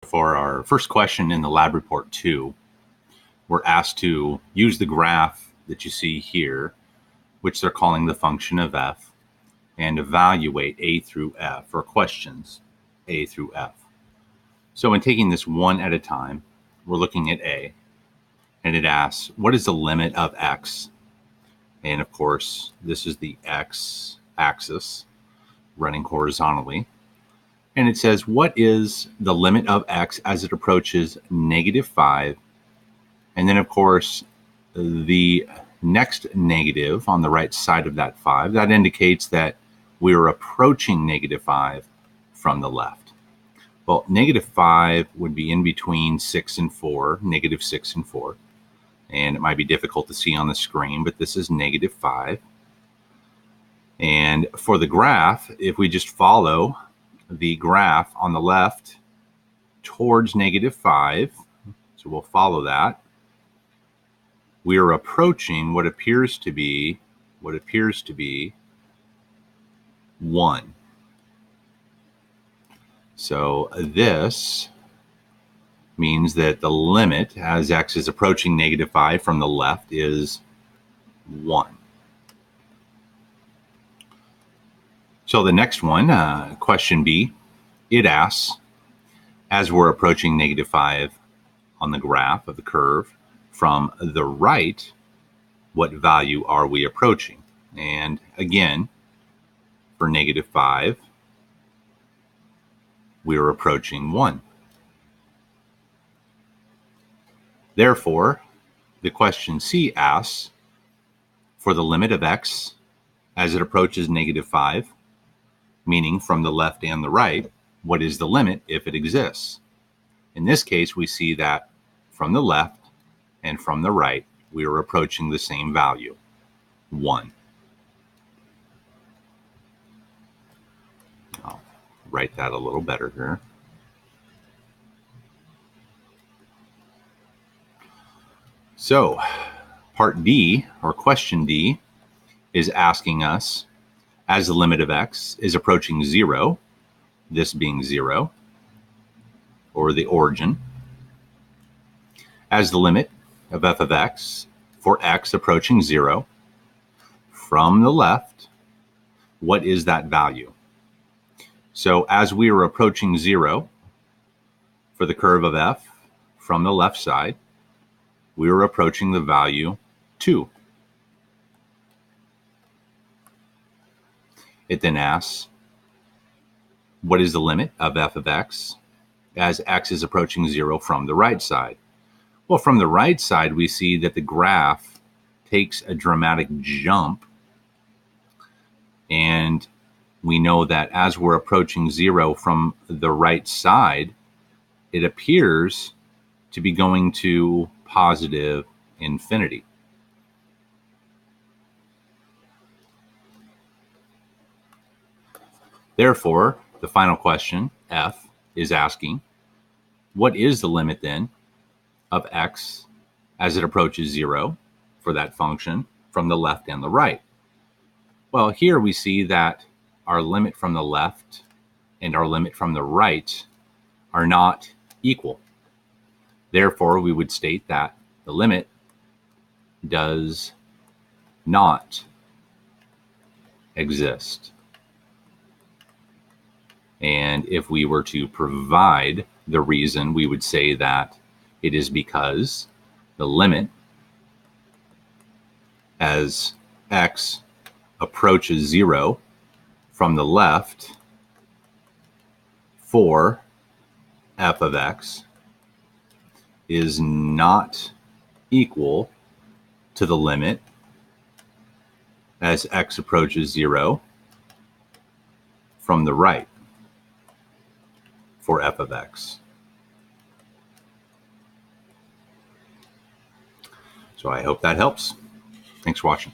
For our first question in the lab report 2, we're asked to use the graph that you see here, which they're calling the function of f, and evaluate a through f, or questions a through f. So in taking this one at a time, we're looking at a, and it asks, what is the limit of x? And of course, this is the x axis running horizontally. And it says, what is the limit of x as it approaches -5? And then, of course, the next negative on the right side of that 5, that indicates that we're approaching -5 from the left. Well, -5 would be in between 6 and 4, -6 and 4. And it might be difficult to see on the screen, but this is -5. And for the graph, if we just follow the graph on the left towards -5, so we'll follow that, we are approaching what appears to be 1. So this means that the limit as x is approaching -5 from the left is 1. So the next one, question B, it asks, as we're approaching -5 on the graph of the curve from the right, what value are we approaching? And again, for -5, we're approaching 1. Therefore, the question C asks, for the limit of x as it approaches -5, meaning from the left and the right, what is the limit if it exists? In this case, we see that from the left and from the right, we are approaching the same value, 1. I'll write that a little better here. So, part D, or question D, is asking us, as the limit of x is approaching 0, this being 0, or the origin, as the limit of f of x for x approaching 0 from the left, what is that value? So as we are approaching 0 for the curve of f from the left side, we are approaching the value 2. It then asks, what is the limit of f of x as x is approaching 0 from the right side? Well, from the right side, we see that the graph takes a dramatic jump. And we know that as we're approaching 0 from the right side, it appears to be going to positive infinity. Therefore, the final question, F, is asking, what is the limit then of x as it approaches 0 for that function from the left and the right? Well, here we see that our limit from the left and our limit from the right are not equal. Therefore, we would state that the limit does not exist. And if we were to provide the reason, we would say that it is because the limit as x approaches 0 from the left for f of x is not equal to the limit as x approaches 0 from the right for f of x. So I hope that helps. Thanks for watching.